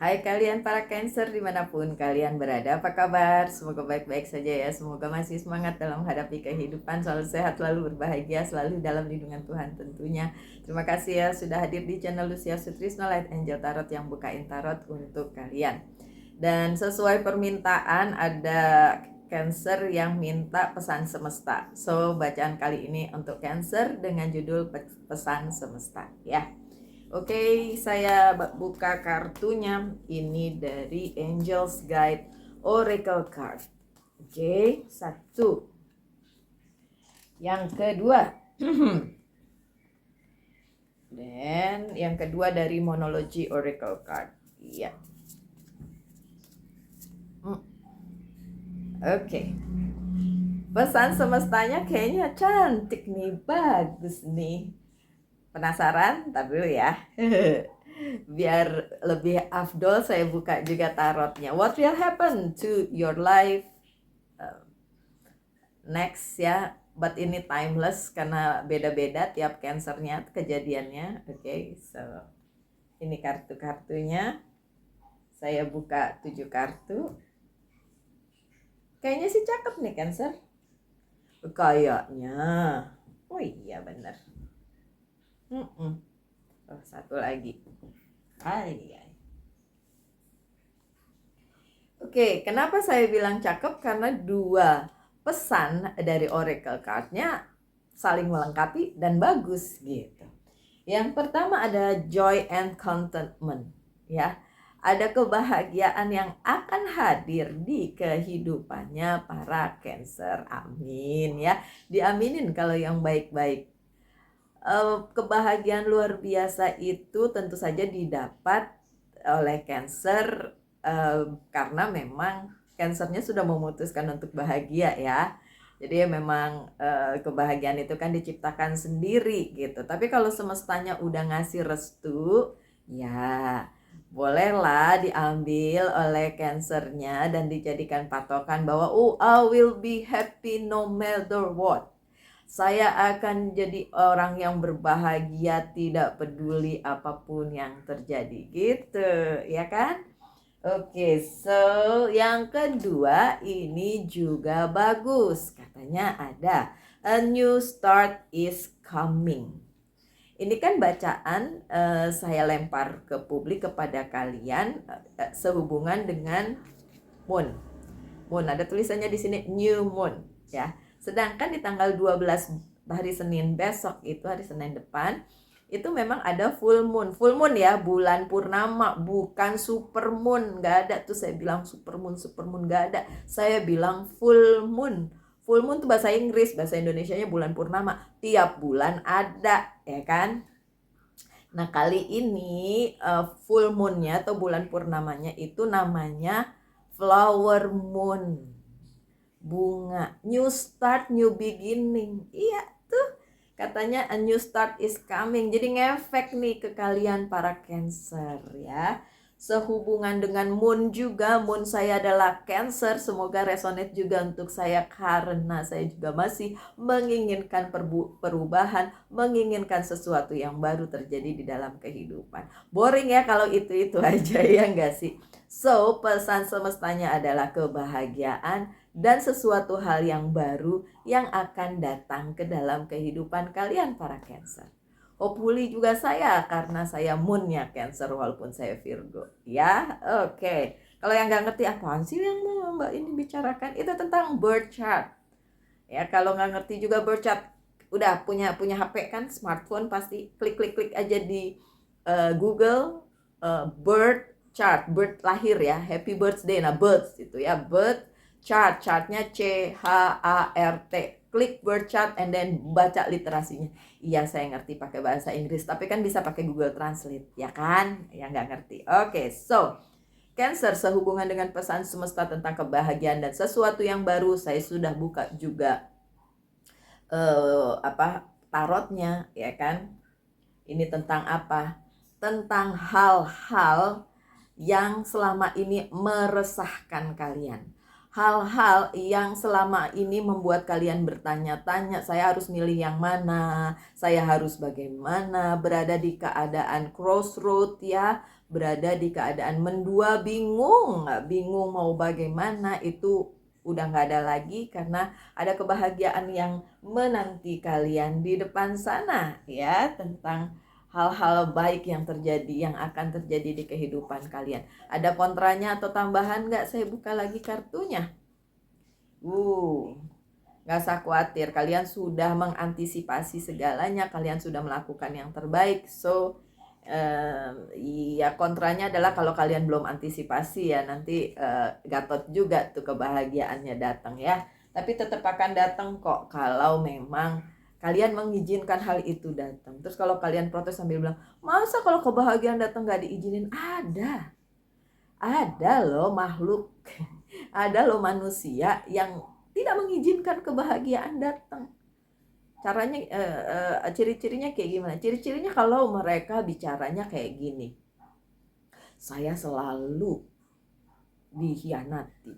Hai kalian para Cancer dimanapun kalian berada, apa kabar? Semoga baik-baik saja ya. Semoga masih semangat dalam menghadapi kehidupan, selalu sehat, selalu berbahagia, selalu dalam lindungan Tuhan tentunya. Terima kasih ya sudah hadir di channel Lucia Sutrisno Light Angel Tarot yang bukain tarot untuk kalian. Dan sesuai permintaan ada Cancer yang minta pesan semesta. So bacaan kali ini untuk Cancer dengan judul pesan semesta ya. Oke, saya buka kartunya. Ini dari Angel's Guide Oracle Card. Oke, satu. Yang kedua. Dan yang kedua dari Monology Oracle Card. Iya. Oke. Pesan semestanya kayaknya cantik nih, bagus nih. Penasaran? Ntar dulu ya. Biar lebih afdol saya buka juga tarotnya. What will happen to your life next ya? But ini timeless karena beda-beda tiap cancernya kejadiannya. Oke, so ini kartu-kartunya. Saya buka 7 kartu. Kayaknya sih cakep nih Cancer. Kayaknya. Oh iya bener. Oh, satu lagi. Oke, kenapa saya bilang cakep? Karena dua pesan dari Oracle Card-nya saling melengkapi dan bagus gitu. Yang pertama ada joy and contentment ya. Ada kebahagiaan yang akan hadir di kehidupannya para Cancer. Amin ya. Diaminin kalau yang baik-baik. Kebahagiaan luar biasa itu tentu saja didapat oleh Cancer karena memang Cancernya sudah memutuskan untuk bahagia ya. Jadi ya memang kebahagiaan itu kan diciptakan sendiri gitu. Tapi kalau semestanya udah ngasih restu, ya bolehlah diambil oleh Cancernya dan dijadikan patokan bahwa I will be happy no matter what. Saya akan jadi orang yang berbahagia tidak peduli apapun yang terjadi gitu, ya kan? Oke, so yang kedua ini juga bagus. Katanya ada a new start is coming. Ini kan bacaan saya lempar ke publik kepada kalian sehubungan dengan moon. Moon ada tulisannya di sini new moon ya. Sedangkan di tanggal 12 hari Senin besok itu hari Senin depan itu memang ada full moon. Full moon ya, bulan purnama, bukan super moon. Nggak ada tuh saya bilang super moon nggak ada. Saya bilang full moon. Full moon tuh bahasa Inggris, bahasa Indonesianya bulan purnama. Tiap bulan ada, ya kan? Nah kali ini full moonnya atau bulan purnamanya itu namanya flower moon. Bunga, new start, new beginning. Iya tuh, katanya a new start is coming. Jadi ngefek nih ke kalian para Cancer ya. Sehubungan dengan moon juga, moon saya adalah Cancer. Semoga resonate juga untuk saya karena saya juga masih menginginkan perubahan, menginginkan sesuatu yang baru terjadi di dalam kehidupan. Boring ya kalau itu aja ya enggak sih? So, pesan semestanya adalah kebahagiaan dan sesuatu hal yang baru yang akan datang ke dalam kehidupan kalian para Cancer. Hopefully juga saya karena saya moonnya Cancer walaupun saya Virgo ya. Oke. Kalau yang nggak ngerti apaan sih yang Mbak ini bicarakan, itu tentang birth chart ya. Kalau nggak ngerti juga birth chart, udah punya HP kan, smartphone, pasti klik aja di Google birth chart, birth lahir ya, happy birthday. Nah birth itu ya, birth chartnya CHART. Klik birth chart and then baca literasinya. Iya saya ngerti pakai bahasa Inggris, tapi kan bisa pakai Google Translate ya kan? Ya nggak ngerti. Oke, so Cancer sehubungan dengan pesan semesta tentang kebahagiaan dan sesuatu yang baru, saya sudah buka juga tarotnya ya kan. Ini tentang apa? Tentang hal-hal yang selama ini meresahkan kalian. hal-hal yang selama ini membuat kalian bertanya-tanya, saya harus milih yang mana, saya harus bagaimana, berada di keadaan crossroad ya, berada di keadaan mendua, bingung mau bagaimana, itu udah nggak ada lagi karena ada kebahagiaan yang menanti kalian di depan sana ya, tentang hal-hal baik yang terjadi, yang akan terjadi di kehidupan kalian. Ada kontranya atau tambahan nggak? Saya buka lagi kartunya. Nggak usah khawatir, kalian sudah mengantisipasi segalanya, kalian sudah melakukan yang terbaik. So, ya kontranya adalah kalau kalian belum antisipasi ya nanti gatot juga tuh kebahagiaannya datang ya. Tapi tetap akan datang kok kalau memang kalian mengizinkan hal itu datang. Terus kalau kalian protes sambil bilang, masa kalau kebahagiaan datang gak diizinin? Ada loh makhluk, ada loh manusia yang tidak mengizinkan kebahagiaan datang. Caranya, ciri-cirinya kayak gimana? Ciri-cirinya kalau mereka bicaranya kayak gini, saya selalu dikhianati,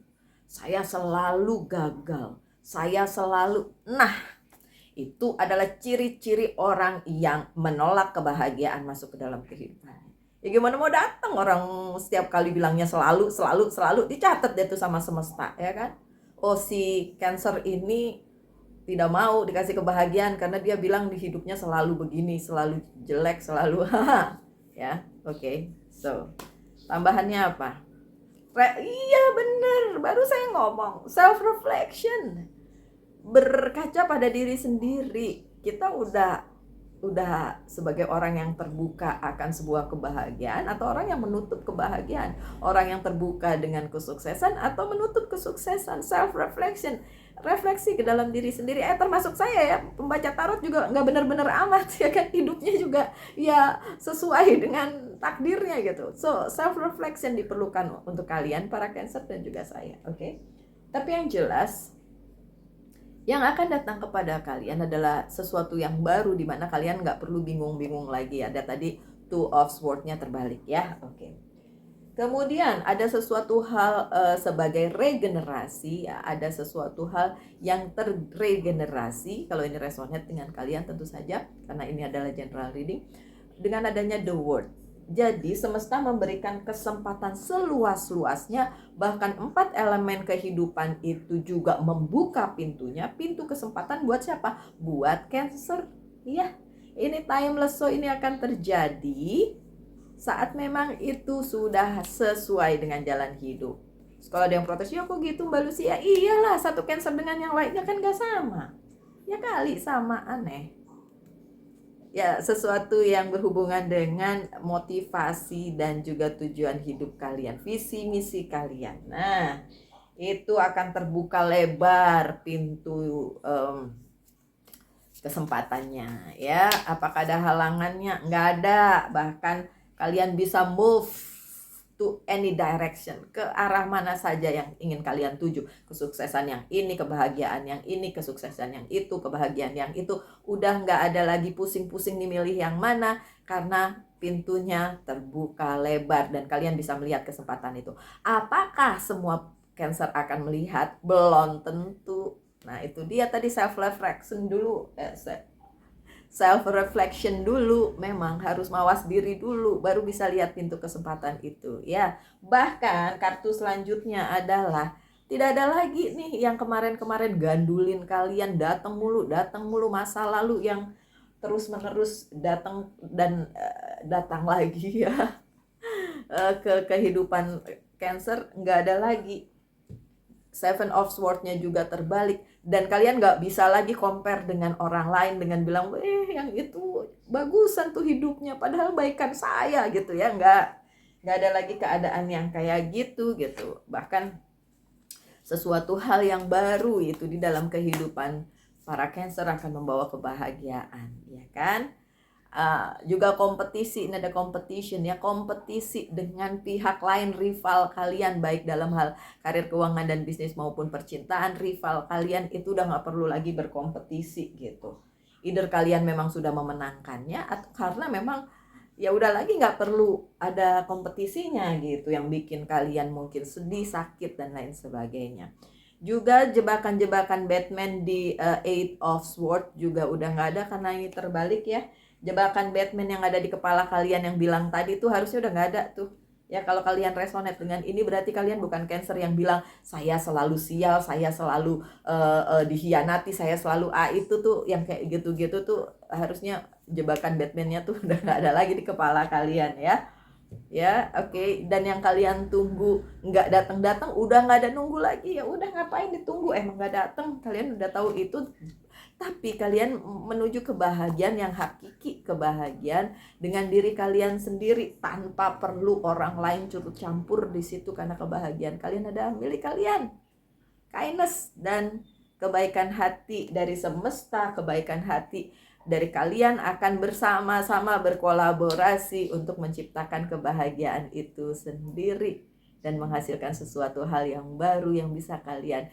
saya selalu gagal, saya selalu, nah itu adalah ciri-ciri orang yang menolak kebahagiaan masuk ke dalam kehidupannya. Ya gimana mau datang orang setiap kali bilangnya selalu, dicatat deh tuh sama semesta ya kan. Oh si Cancer ini tidak mau dikasih kebahagiaan karena dia bilang di hidupnya selalu begini, selalu jelek, selalu ya, oke. So, tambahannya apa? Iya bener, baru saya ngomong, self reflection, berkaca pada diri sendiri. Kita udah sebagai orang yang terbuka akan sebuah kebahagiaan atau orang yang menutup kebahagiaan, orang yang terbuka dengan kesuksesan atau menutup kesuksesan. Self reflection, refleksi ke dalam diri sendiri. Termasuk saya ya, pembaca tarot juga nggak benar-benar amat ya kan, hidupnya juga ya sesuai dengan takdirnya gitu. So self reflection diperlukan untuk kalian para Cancer dan juga saya, oke? Tapi yang jelas, yang akan datang kepada kalian adalah sesuatu yang baru, di mana kalian nggak perlu bingung-bingung lagi. Ada tadi Two of Swords-nya terbalik ya, oke. Kemudian ada sesuatu hal sebagai regenerasi ya, ada sesuatu hal yang terregenerasi. Kalau ini resonate dengan kalian tentu saja, karena ini adalah general reading. Dengan adanya The Word, jadi semesta memberikan kesempatan seluas-luasnya, bahkan 4 elemen kehidupan itu juga membuka pintunya, pintu kesempatan buat siapa? Buat Cancer. Iya, ini timeless, so ini akan terjadi saat memang itu sudah sesuai dengan jalan hidup. Kalau ada yang protes, ya kok gitu Mbak Lucy? Ya iyalah, satu Cancer dengan yang lainnya kan gak sama. Ya kali sama, aneh. Ya, sesuatu yang berhubungan dengan motivasi dan juga tujuan hidup kalian, visi misi kalian. Nah, itu akan terbuka lebar pintu kesempatannya ya. Apakah ada halangannya? Nggak ada. Bahkan kalian bisa move to any direction, ke arah mana saja yang ingin kalian tuju. Kesuksesan yang ini, kebahagiaan yang ini, kesuksesan yang itu, kebahagiaan yang itu. Udah nggak ada lagi pusing-pusing nih milih yang mana, karena pintunya terbuka lebar dan kalian bisa melihat kesempatan itu. Apakah semua Cancer akan melihat? Belum tentu. Nah itu dia tadi self reflection dulu, self reflection dulu, memang harus mawas diri dulu baru bisa lihat pintu kesempatan itu ya. Bahkan kartu selanjutnya adalah tidak ada lagi nih yang kemarin-kemarin gandulin kalian, datang mulu masa lalu yang terus menerus datang dan datang lagi ya ke kehidupan Cancer. Nggak ada lagi. Seven of Swords-nya juga terbalik, dan kalian nggak bisa lagi compare dengan orang lain dengan bilang yang itu bagusan tuh hidupnya padahal baikan saya gitu ya. Nggak ada lagi keadaan yang kayak gitu. Bahkan sesuatu hal yang baru itu di dalam kehidupan para Cancer akan membawa kebahagiaan ya kan. Juga kompetisi, ini ada competition ya, kompetisi dengan pihak lain, rival kalian, baik dalam hal karir, keuangan, dan bisnis maupun percintaan. Rival kalian itu udah gak perlu lagi berkompetisi gitu. Either kalian memang sudah memenangkannya, atau karena memang ya udah lagi nggak perlu ada kompetisinya gitu yang bikin kalian mungkin sedih, sakit dan lain sebagainya. Juga jebakan-jebakan Batman di Eight of Swords juga udah nggak ada karena ini terbalik ya. Jebakan Batman yang ada di kepala kalian yang bilang tadi tuh harusnya udah nggak ada tuh. Ya kalau kalian resonate dengan ini berarti kalian bukan Cancer yang bilang saya selalu sial, saya selalu dikhianati, saya selalu itu tuh yang kayak gitu-gitu tuh harusnya jebakan Batman-nya tuh udah nggak ada lagi di kepala kalian ya. Ya oke. Dan yang kalian tunggu nggak datang udah nggak ada nunggu lagi, ya udah ngapain ditunggu, emang nggak datang, kalian udah tahu itu. Tapi kalian menuju kebahagiaan yang hakiki, kebahagiaan dengan diri kalian sendiri tanpa perlu orang lain turut campur di situ, karena kebahagiaan kalian ada milik kalian. Kindness dan kebaikan hati dari semesta, kebaikan hati dari kalian akan bersama-sama berkolaborasi untuk menciptakan kebahagiaan itu sendiri dan menghasilkan sesuatu hal yang baru yang bisa kalian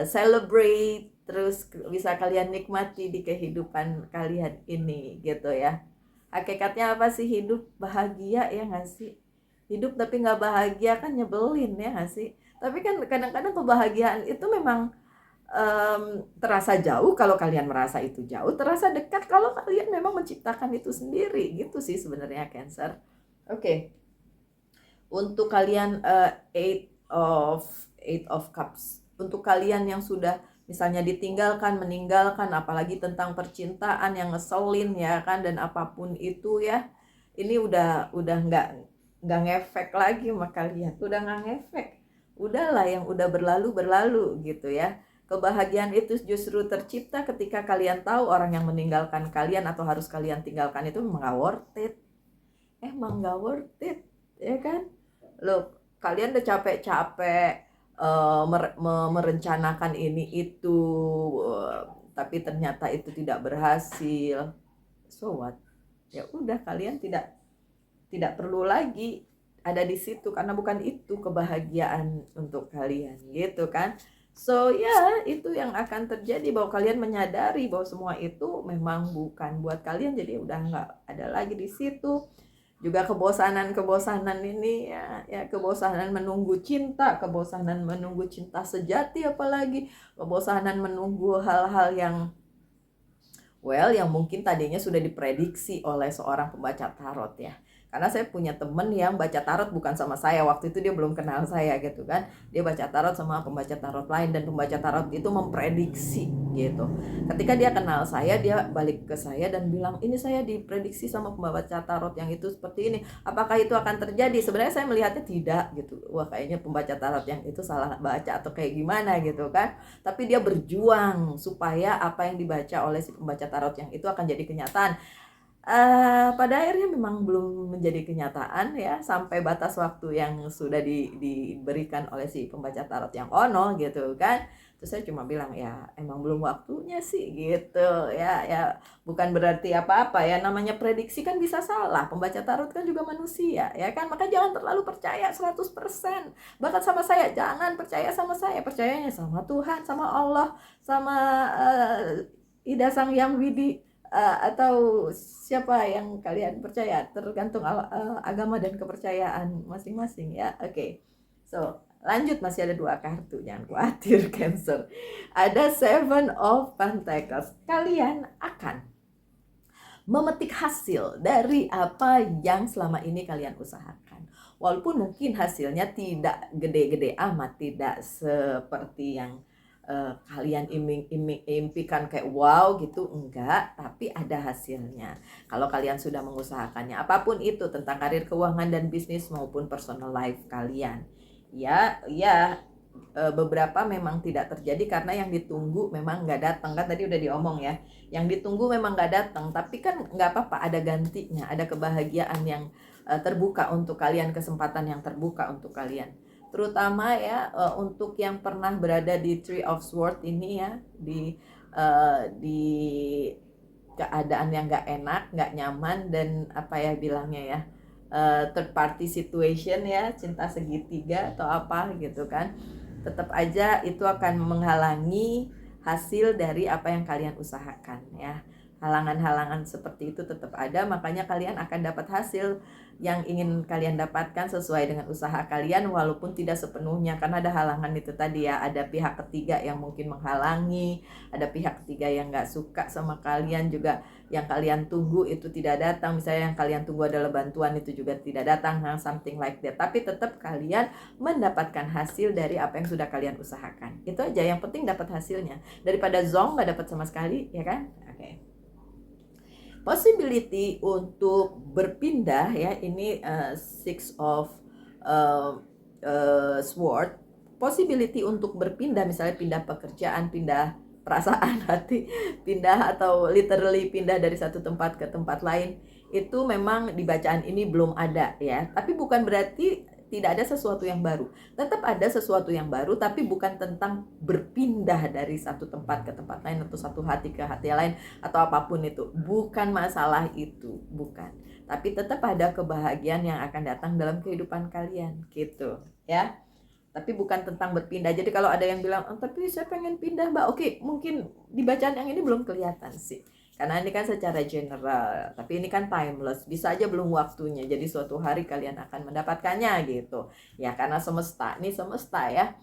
celebrate, terus bisa kalian nikmati di kehidupan kalian ini gitu ya. Hakikatnya apa sih hidup? Bahagia ya nggak sih? Hidup tapi nggak bahagia kan nyebelin ya nggak sih? Tapi kan kadang-kadang kebahagiaan itu memang terasa jauh kalau kalian merasa itu jauh, terasa dekat kalau kalian memang menciptakan itu sendiri gitu sih sebenarnya Cancer. Oke. Untuk kalian eight of cups, untuk kalian yang sudah misalnya ditinggalkan, meninggalkan, apalagi tentang percintaan yang ngeselin ya kan, dan apapun itu ya, ini udah nggak ngefek lagi sama kalian, udah nggak ngefek, udahlah yang udah berlalu gitu ya. Kebahagiaan itu justru tercipta ketika kalian tahu orang yang meninggalkan kalian atau harus kalian tinggalkan itu memang gak worth it, emang gak worth it ya kan. Loh, kalian udah capek-capek merencanakan ini itu, tapi ternyata itu tidak berhasil. So what? Ya udah, kalian tidak perlu lagi ada di situ karena bukan itu kebahagiaan untuk kalian gitu kan. So ya, itu yang akan terjadi, bahwa kalian menyadari bahwa semua itu memang bukan buat kalian, jadi udah nggak ada lagi di situ. Juga kebosanan ini ya kebosanan menunggu cinta, kebosanan menunggu cinta sejati, apalagi kebosanan menunggu hal-hal yang yang mungkin tadinya sudah diprediksi oleh seorang pembaca tarot ya. Karena saya punya temen yang baca tarot bukan sama saya, waktu itu dia belum kenal saya gitu kan. Dia baca tarot sama pembaca tarot lain, dan pembaca tarot itu memprediksi gitu. Ketika dia kenal saya, dia balik ke saya dan bilang, ini saya diprediksi sama pembaca tarot yang itu seperti ini, apakah itu akan terjadi? Sebenarnya saya melihatnya tidak gitu. Wah, kayaknya pembaca tarot yang itu salah baca atau kayak gimana gitu kan. Tapi dia berjuang supaya apa yang dibaca oleh si pembaca tarot yang itu akan jadi kenyataan. Pada akhirnya memang belum menjadi kenyataan ya, sampai batas waktu yang sudah diberikan oleh si pembaca tarot yang ono gitu kan. Terus saya cuma bilang ya emang belum waktunya sih gitu ya bukan berarti apa-apa ya, namanya prediksi kan bisa salah, pembaca tarot kan juga manusia ya kan. Maka jangan terlalu percaya 100%, bahkan sama saya jangan percaya sama saya, percayanya sama Tuhan, sama Allah, sama Ida Sang Yang Widi, atau siapa yang kalian percaya, tergantung agama dan kepercayaan masing-masing ya. Oke. So lanjut, masih ada 2 kartu, jangan khawatir Cancer. Ada Seven of Pentacles. Kalian akan memetik hasil dari apa yang selama ini kalian usahakan, walaupun mungkin hasilnya tidak gede-gede amat, tidak seperti yang kalian impikan kayak wow gitu, enggak, tapi ada hasilnya kalau kalian sudah mengusahakannya, apapun itu, tentang karir, keuangan dan bisnis maupun personal life kalian ya. Beberapa memang tidak terjadi karena yang ditunggu memang nggak datang kan, tadi udah diomong ya, yang ditunggu memang nggak datang, tapi kan nggak apa-apa, ada gantinya, ada kebahagiaan yang terbuka untuk kalian, kesempatan yang terbuka untuk kalian, terutama ya untuk yang pernah berada di Three of Swords ini ya, di keadaan yang nggak enak, nggak nyaman, dan apa ya bilangnya ya, third party situation ya, cinta segitiga atau apa gitu kan, tetap aja itu akan menghalangi hasil dari apa yang kalian usahakan ya. halangan-halangan seperti itu tetap ada, makanya kalian akan dapat hasil yang ingin kalian dapatkan sesuai dengan usaha kalian, walaupun tidak sepenuhnya, karena ada halangan itu tadi ya, ada pihak ketiga yang mungkin menghalangi, ada pihak ketiga yang nggak suka sama kalian juga, yang kalian tunggu itu tidak datang, misalnya yang kalian tunggu adalah bantuan itu juga tidak datang, something like that. Tapi tetap kalian mendapatkan hasil dari apa yang sudah kalian usahakan. Itu aja, yang penting dapat hasilnya, daripada zong nggak dapat sama sekali, ya kan? Oke. Possibility untuk berpindah ya, ini six of sword. Possibility untuk berpindah, misalnya pindah pekerjaan, pindah perasaan hati, pindah atau literally pindah dari satu tempat ke tempat lain, itu memang di bacaan ini belum ada ya. Tapi bukan berarti tidak ada sesuatu yang baru. Tetap ada sesuatu yang baru, tapi bukan tentang berpindah dari satu tempat ke tempat lain, atau satu hati ke hati lain, atau apapun itu. Bukan masalah itu, bukan. Tapi tetap ada kebahagiaan yang akan datang dalam kehidupan kalian, gitu ya. Tapi bukan tentang berpindah. Jadi kalau ada yang bilang, tapi saya pengen pindah Mbak. Oke, mungkin di bacaan yang ini belum kelihatan sih, karena ini kan secara general, tapi ini kan timeless, bisa aja belum waktunya, jadi suatu hari kalian akan mendapatkannya gitu ya, karena semesta ya,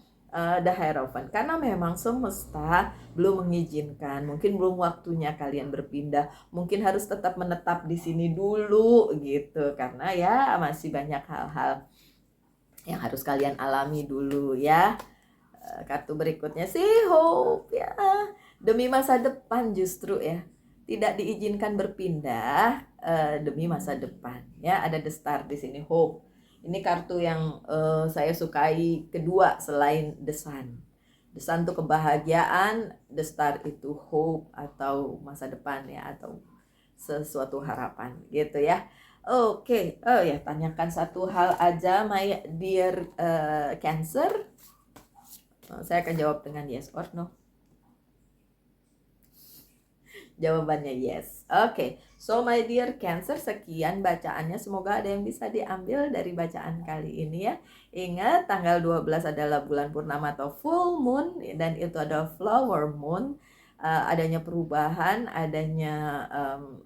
the Hierophant, karena memang semesta belum mengizinkan, mungkin belum waktunya kalian berpindah, mungkin harus tetap menetap di sini dulu gitu, karena ya masih banyak hal-hal yang harus kalian alami dulu ya. Kartu berikutnya sih hope ya, demi masa depan justru ya, tidak diizinkan berpindah demi masa depan ya. Ada the star di sini, hope. Ini kartu yang saya sukai kedua selain the sun. The sun itu kebahagiaan, the star itu hope atau masa depan ya, atau sesuatu harapan gitu ya. Oke. Oh ya, tanyakan satu hal aja my dear Cancer. Saya akan jawab dengan yes or no. Jawabannya yes. Oke. So my dear Cancer, sekian bacaannya. Semoga ada yang bisa diambil dari bacaan kali ini ya. Ingat, tanggal 12 adalah bulan purnama atau full moon, dan itu ada flower moon. Adanya perubahan, adanya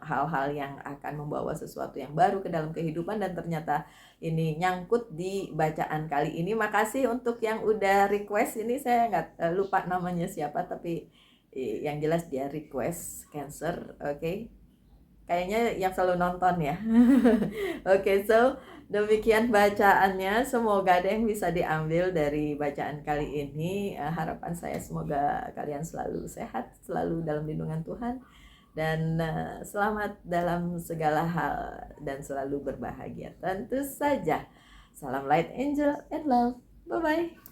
hal-hal yang akan membawa sesuatu yang baru ke dalam kehidupan, dan ternyata ini nyangkut di bacaan kali ini. Makasih untuk yang udah request ini, saya nggak lupa namanya siapa, tapi yang jelas dia request Cancer. Oke. Kayaknya yang selalu nonton ya. Oke, so demikian bacaannya. Semoga ada yang bisa diambil dari bacaan kali ini. Harapan saya semoga kalian selalu sehat, selalu dalam lindungan Tuhan, dan selamat dalam segala hal, dan selalu berbahagia tentu saja. Salam light, angel, and love. Bye-bye.